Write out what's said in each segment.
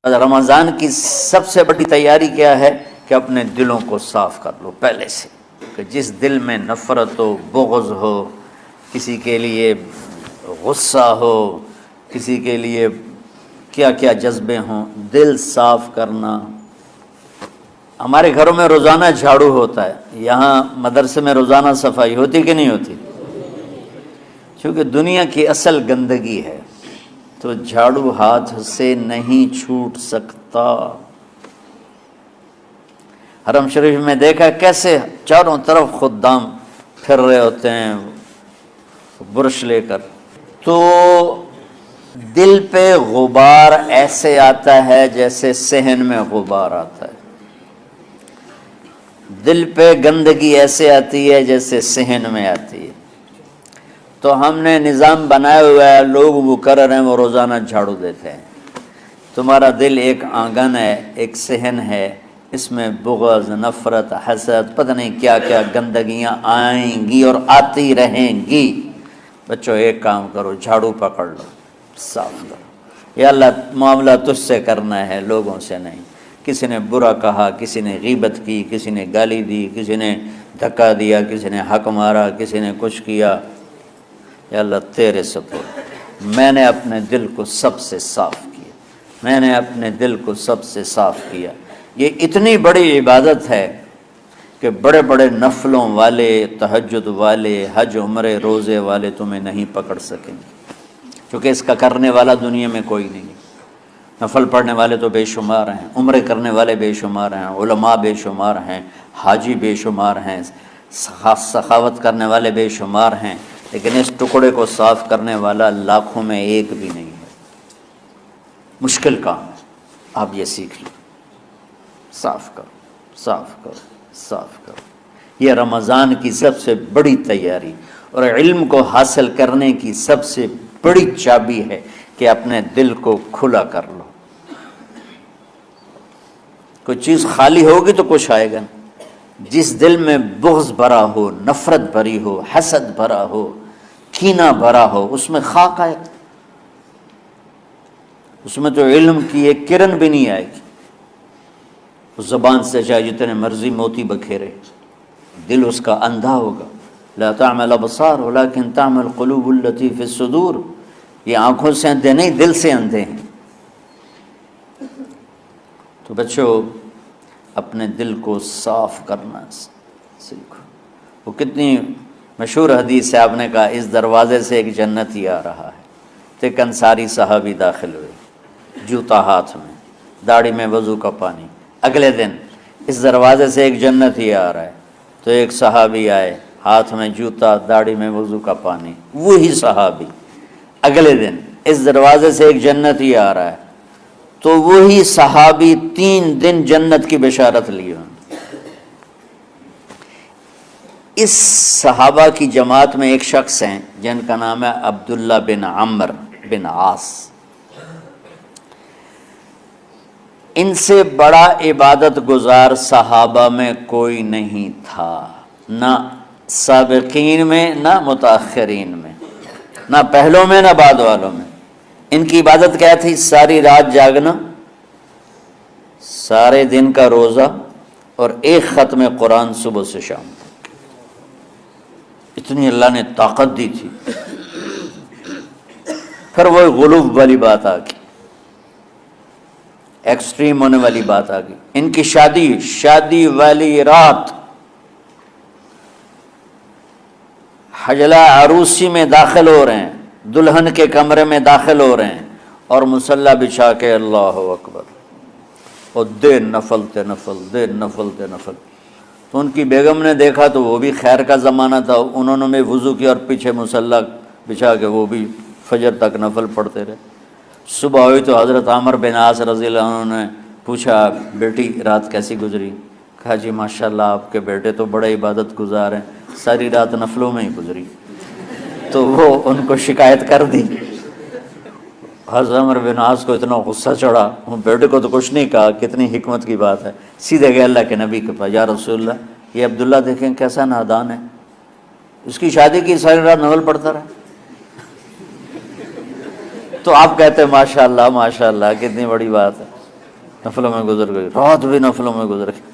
رمضان کی سب سے بڑی تیاری کیا ہے کہ اپنے دلوں کو صاف کر لو پہلے سے، کہ جس دل میں نفرت ہو، بغض ہو، کسی کے لیے غصہ ہو، کسی کے لیے کیا کیا جذبے ہوں، دل صاف کرنا۔ ہمارے گھروں میں روزانہ جھاڑو ہوتا ہے، یہاں مدرسے میں روزانہ صفائی ہوتی کہ نہیں ہوتی؟ کیونکہ دنیا کی اصل گندگی ہے تو جھاڑو ہاتھ سے نہیں چھوٹ سکتا۔ حرم شریف میں دیکھا کیسے چاروں طرف خدام پھر رہے ہوتے ہیں برش لے کر، تو دل پہ غبار ایسے آتا ہے جیسے صحن میں غبار آتا ہے، دل پہ گندگی ایسے آتی ہے جیسے صحن میں آتی ہے۔ تو ہم نے نظام بنایا ہوا ہے، لوگ وہ کر رہے ہیں، وہ روزانہ جھاڑو دیتے ہیں۔ تمہارا دل ایک آنگن ہے، ایک صحن ہے، اس میں بغض، نفرت، حسد، پتہ نہیں کیا کیا گندگیاں آئیں گی اور آتی رہیں گی۔ بچوں ایک کام کرو، جھاڑو پکڑ لو، صاف کرو۔ یا اللہ معاملہ تجھ سے کرنا ہے، لوگوں سے نہیں۔ کسی نے برا کہا، کسی نے غیبت کی، کسی نے گالی دی، کسی نے دھکا دیا، کسی نے حق مارا، کسی نے کچھ کیا، یا اللہ تیرے سپرد میں نے اپنے دل کو سب سے صاف کیا، میں نے اپنے دل کو سب سے صاف کیا۔ یہ اتنی بڑی عبادت ہے کہ بڑے بڑے نفلوں والے، تہجد والے، حج عمرے روزے والے تمہیں نہیں پکڑ سکیں گے، کیونکہ اس کا کرنے والا دنیا میں کوئی نہیں ہے۔ نفل پڑھنے والے تو بے شمار ہیں، عمرے کرنے والے بے شمار ہیں، علماء بے شمار ہیں، حاجی بے شمار ہیں، سخاوت کرنے والے بے شمار ہیں، لیکن اس ٹکڑے کو صاف کرنے والا لاکھوں میں ایک بھی نہیں ہے۔ مشکل کام ہے، آپ یہ سیکھ لیں، صاف کرو، صاف کرو، صاف کرو۔ یہ رمضان کی سب سے بڑی تیاری اور علم کو حاصل کرنے کی سب سے بڑی چابی ہے کہ اپنے دل کو کھلا کر لو۔ کوئی چیز خالی ہوگی تو کچھ آئے گا۔ جس دل میں بغض بھرا ہو، نفرت بھری ہو، حسد بھرا ہو، کینہ بھرا ہو، اس میں خاک آئے گا، اس میں تو علم کی ایک کرن بھی نہیں آئے گی۔ اس زبان سے چاہے جتنے مرضی موتی بکھیرے، دل اس کا اندھا ہوگا۔ لا تعمل ابصار ولکن تعمل قلوب التي في الصدور۔ یہ آنکھوں سے اندھے نہیں، دل سے اندھے ہیں۔ تو بچوں اپنے دل کو صاف کرنا سیکھو۔ وہ کتنی مشہور حدیث ہے، آپ نے کہا اس دروازے سے ایک جنتی آ رہا ہے۔ تو ایک انصاری صحابی داخل ہوئے، جوتا ہاتھ میں، داڑھی میں وضو کا پانی۔ اگلے دن اس دروازے سے ایک جنتی آ رہا ہے، تو ایک صحابی آئے، ہاتھ میں جوتا، داڑھی میں وضو کا پانی۔ وہی صحابی اگلے دن اس دروازے سے ایک جنتی آ رہا ہے، تو وہی صحابی 3 دن جنت کی بشارت لی۔ اس صحابہ کی جماعت میں ایک شخص ہیں جن کا نام ہے عبداللہ بن عمرو بن عاص۔ ان سے بڑا عبادت گزار صحابہ میں کوئی نہیں تھا، نہ سابقین میں، نہ متاخرین میں، نہ پہلوں میں، نہ بعد والوں میں۔ ان کی عبادت کیا تھی؟ ساری رات جاگنا، سارے دن کا روزہ، اور ایک ختم قرآن صبح سے شام تک۔ اتنی اللہ نے طاقت دی تھی۔ پھر وہ غلوب والی بات آ گئی، ایکسٹریم ہونے والی بات آ گئی۔ ان کی شادی والی رات حجلہ عروسی میں داخل ہو رہے ہیں، دلہن کے کمرے میں داخل ہو رہے ہیں، اور مصلی بچھا کے اللہ اکبر، اور دن نفل نفل۔ تو ان کی بیگم نے دیکھا تو وہ بھی خیر کا زمانہ تھا، انہوں نے بھی وضو کیا اور پیچھے مصلی بچھا کے وہ بھی فجر تک نفل پڑھتے رہے۔ صبح ہوئی تو حضرت عمرو بن عاص رضی اللہ عنہ نے پوچھا، بیٹی رات کیسی گزری؟ کہا جی ماشاءاللہ آپ کے بیٹے تو بڑے عبادت گزار ہیں، ساری رات نفلوں میں ہی گزری۔ تو وہ ان کو شکایت کر دی۔ حضرت عمرو بن عاص کو اتنا غصہ چڑھا، وہ بیٹے کو تو کچھ نہیں کہا، کتنی حکمت کی بات ہے، سیدھے گئے اللہ کے نبی کے پاس، یا رسول اللہ یہ عبداللہ دیکھیں کیسا نادان ہے، اس کی شادی کی ساری رات نفل پڑھتا رہا۔ تو آپ کہتے ہیں ماشاءاللہ ماشاءاللہ کتنی بڑی بات ہے۔ نفلوں میں گزر گئی، رات بھی نفلوں میں گزر گئی۔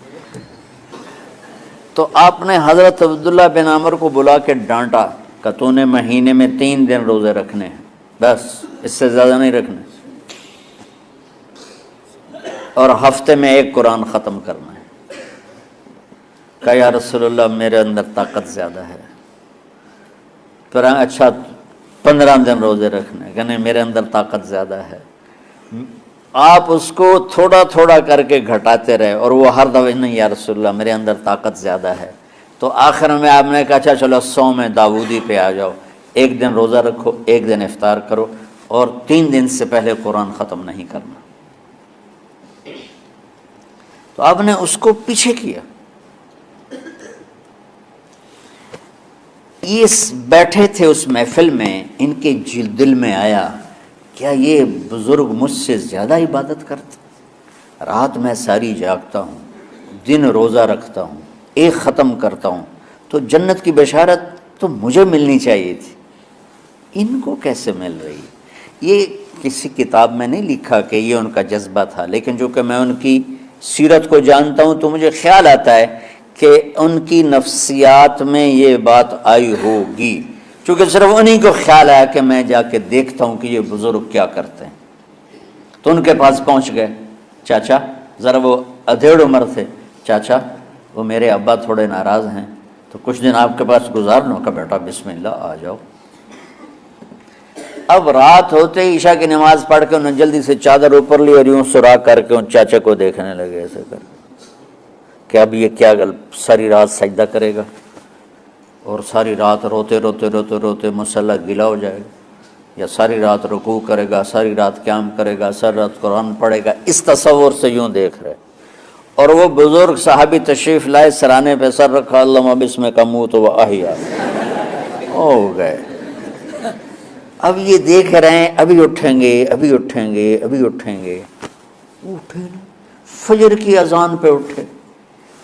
تو آپ نے حضرت عبداللہ بن عمر کو بلا کے ڈانٹا کہ تو نے مہینے میں 3 دن روزے رکھنے ہیں، بس اس سے زیادہ نہیں رکھنے، اور ہفتے میں 1 قرآن ختم کرنا ہے۔ کہا یا رسول اللہ میرے اندر طاقت زیادہ ہے۔ پھر اچھا 15 دن روزے رکھنے، کہ نہیں میرے اندر طاقت زیادہ ہے۔ آپ اس کو تھوڑا تھوڑا کر کے گھٹاتے رہے، اور وہ ہر دفعہ نہیں یا رسول اللہ میرے اندر طاقت زیادہ ہے۔ تو آخر میں آپ نے کہا اچھا چلو 100 میں داؤدی پہ آ جاؤ، 1 دن روزہ رکھو، 1 دن افطار کرو، اور 3 دن سے پہلے قرآن ختم نہیں کرنا۔ تو آپ نے اس کو پیچھے کیا۔ یہ بیٹھے تھے اس محفل میں، ان کے دل میں آیا کیا یہ بزرگ مجھ سے زیادہ عبادت کرتا؟ رات میں ساری جاگتا ہوں، دن روزہ رکھتا ہوں، 1 ختم کرتا ہوں، تو جنت کی بشارت تو مجھے ملنی چاہیے تھی، ان کو کیسے مل رہی؟ یہ کسی کتاب میں نہیں لکھا کہ یہ ان کا جذبہ تھا، لیکن جو کہ میں ان کی سیرت کو جانتا ہوں تو مجھے خیال آتا ہے کہ ان کی نفسیات میں یہ بات آئی ہوگی، چونکہ صرف انہی کو خیال آیا کہ میں جا کے دیکھتا ہوں کہ یہ بزرگ کیا کرتے ہیں۔ تو ان کے پاس پہنچ گئے، چاچا ذرا، وہ ادھیڑ عمر تھے، چاچا وہ میرے ابا تھوڑے ناراض ہیں، تو کچھ دن آپ کے پاس گزار لوں؟ کا بیٹا بسم اللہ آ جاؤ۔ اب رات ہوتے ہی عشاء کی نماز پڑھ کے انہوں نے جلدی سے چادر اوپر لی اور یوں سراغ کر کے ان چاچا کو دیکھنے لگے ایسے کر کہ اب یہ کیا ساری رات سجدہ کرے گا، اور ساری رات روتے روتے روتے روتے مصلی گلا ہو جائے گا، یا ساری رات رکوع کرے گا، ساری رات قیام کرے گا، ساری رات قرآن پڑھے گا، اس تصور سے یوں دیکھ رہے۔ اور وہ بزرگ صحابی تشریف لائے، سرانے پہ سر رکھا، اللہم بسمک اموت و احیا، ہو گئے۔ اب یہ دیکھ رہے ہیں ابھی اٹھیں گے، ابھی اٹھیں گے، ابھی اٹھیں گے، اٹھے نا، فجر کی اذان پہ اٹھے۔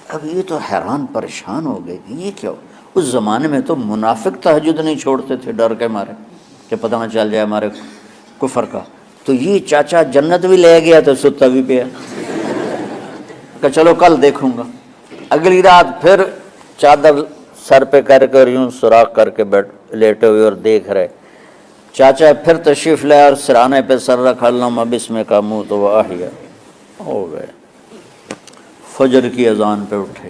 اب یہ تو حیران پریشان ہو گئے کہ یہ کیا ہو؟ اس زمانے میں تو منافق تہجد نہیں چھوڑتے تھے ڈر کے مارے کہ پتہ نہ چل جائے ہمارے کفر کا، تو یہ چاچا جنت بھی لے گیا تو ستا بھی پیا کہ چلو کل دیکھوں گا۔ اگلی رات پھر چادر سر پہ کر کے یوں سوراخ کر کے لیٹے ہوئے اور دیکھ رہے۔ چاچا پھر تشریف لے اور سرانے پہ سر رکھا، اللہم بسمک اموت و احیا، ہو گئے۔ فجر کی اذان پہ اٹھے،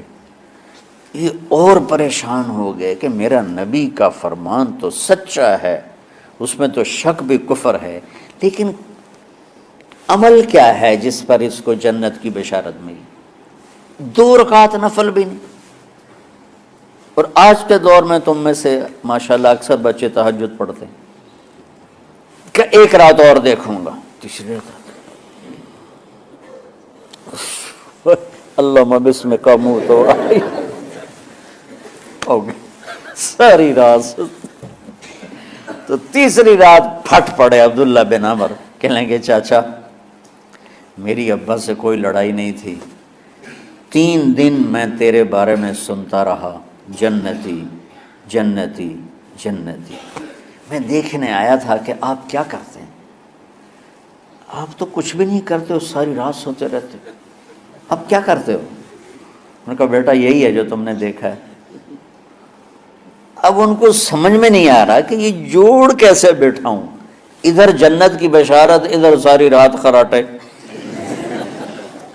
یہ اور پریشان ہو گئے کہ میرا نبی کا فرمان تو سچا ہے، اس میں تو شک بھی کفر ہے، لیکن عمل کیا ہے جس پر اس کو جنت کی بشارت ملی؟ 2 رکعت نفل بھی نہیں۔ اور آج کے دور میں تم میں سے ماشاءاللہ اکثر بچے تہجد پڑھتے ہیں کہ 1 رات اور دیکھوں گا، تیسری رات اللہم بسمک اموت و احیا، ہو گئی ساری رات۔ تو تیسری رات پھٹ پڑے عبداللہ بن عمر، کہنے لگے چاچا میری ابا سے کوئی لڑائی نہیں تھی، 3 دن میں تیرے بارے میں سنتا رہا، جنتی جنتی جنتی۔ میں دیکھنے آیا تھا کہ آپ کیا کرتے ہیں، آپ تو کچھ بھی نہیں کرتے ہو، ساری رات سوتے رہتے، اب کیا کرتے ہو؟ انہوں نے کہا بیٹا یہی ہے جو تم نے دیکھا ہے۔ اب ان کو سمجھ میں نہیں آ رہا کہ یہ جوڑ کیسے بٹھاؤں، ادھر جنت کی بشارت، ادھر ساری رات خراٹے،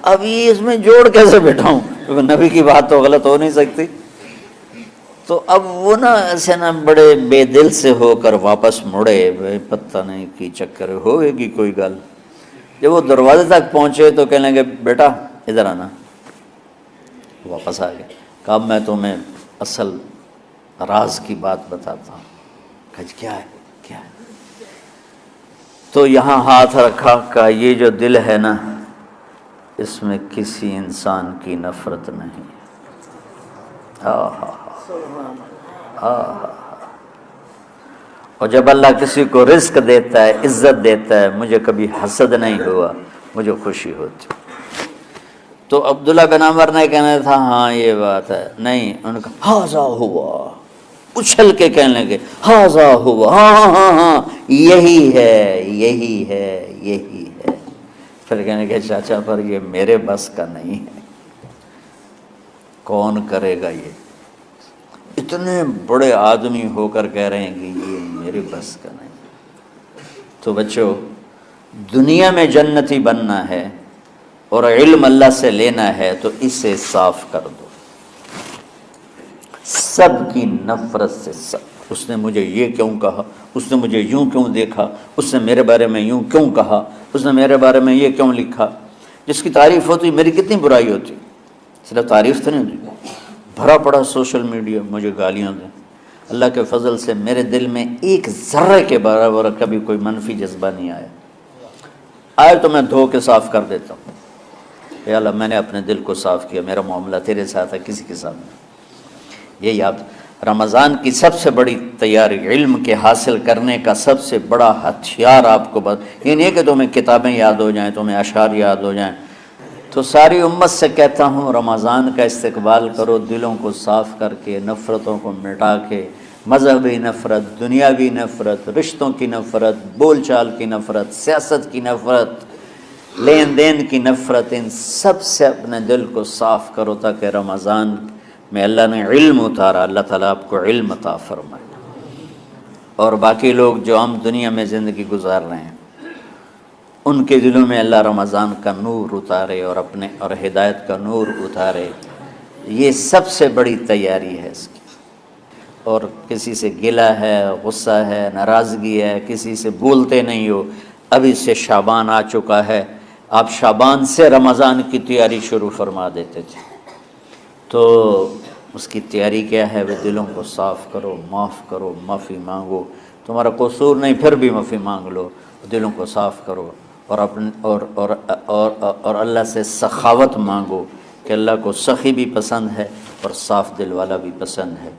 اب یہ اس میں جوڑ کیسے بٹھاؤں، کیونکہ نبی کی بات تو غلط ہو نہیں سکتی۔ تو اب وہ نا ایسے نا بڑے بے دل سے ہو کر واپس مڑے، پتہ نہیں کی چکر ہوئے گی کوئی گل۔ جب وہ دروازے تک پہنچے تو کہنے لگے بیٹا ادھر آنا، واپس آ گئے۔ کہا میں تمہیں اصل راز کی بات بتاتا ہوں۔ کہا کیا ہے کیا ہے؟ تو یہاں ہاتھ رکھا، کہا یہ جو دل ہے نا اس میں کسی انسان کی نفرت نہیں۔ اور جب اللہ کسی کو رزق دیتا ہے، عزت دیتا ہے، مجھے کبھی حسد نہیں ہوا، مجھے خوشی ہوتی۔ تو عبداللہ بن عمر نے کہنا تھا ہاں یہ بات ہے، نہیں، ان کا ہاذا ہوا، اچھل کے کہنے لگے ہاذا ہوا، ہاں ہاں ہاں یہی ہے یہی ہے یہی ہے۔ پھر کہنے کہ چاچا پر یہ میرے بس کا نہیں ہے، کون کرے گا یہ؟ اتنے بڑے آدمی ہو کر کہہ رہے ہیں کہ یہ میرے بس کا نہیں۔ تو بچوں، دنیا میں جنتی بننا ہے اور علم اللہ سے لینا ہے تو اسے صاف کر دو، سب کی نفرت سے۔ سب، اس نے مجھے یہ کیوں کہا، اس نے مجھے یوں کیوں دیکھا، اس نے میرے بارے میں یوں کیوں کہا، اس نے میرے بارے میں یہ کیوں لکھا۔ جس کی تعریف ہوتی میری کتنی برائی ہوتی، صرف تعریف تو نہیں ہوتی، بھرا پڑا سوشل میڈیا مجھے گالیاں دیں۔ اللہ کے فضل سے میرے دل میں ایک ذرے کے برابر کبھی کوئی منفی جذبہ نہیں آیا، آئے تو میں دھو کے صاف کر دیتا ہوں، یا اللہ میں نے اپنے دل کو صاف کیا، میرا معاملہ تیرے ساتھ ہے، کسی کے ساتھ نہیں۔ یہ یاد، رمضان کی سب سے بڑی تیاری، علم کے حاصل کرنے کا سب سے بڑا ہتھیار آپ کو یہ نہیں ہے کہ تمہیں کتابیں یاد ہو جائیں، تمہیں اشعار یاد ہو جائیں۔ تو ساری امت سے کہتا ہوں رمضان کا استقبال کرو، دلوں کو صاف کر کے، نفرتوں کو مٹا کے، مذہبی نفرت، دنیاوی نفرت، رشتوں کی نفرت، بول چال کی نفرت، سیاست کی نفرت، لین دین کی نفرت، ان سب سے اپنے دل کو صاف کرو تاکہ رمضان میں اللہ نے علم اتارا، اللہ تعالیٰ آپ کو علم عطا فرمائے، اور باقی لوگ جو عام دنیا میں زندگی گزار رہے ہیں ان کے دلوں میں اللہ رمضان کا نور اتارے اور ہدایت کا نور اتارے۔ یہ سب سے بڑی تیاری ہے اس کی۔ اور کسی سے گلہ ہے، غصہ ہے، ناراضگی ہے، کسی سے بولتے نہیں ہو، ابھی سے شعبان آ چکا ہے، آپ شعبان سے رمضان کی تیاری شروع فرما دیتے تھے، تو اس کی تیاری کیا ہے؟ وہ دلوں کو صاف کرو، معاف کرو، معافی مانگو، تمہارا قصور نہیں پھر بھی معافی مانگ لو، دلوں کو صاف کرو، اور اللہ سے سخاوت مانگو کہ اللہ کو سخی بھی پسند ہے اور صاف دل والا بھی پسند ہے۔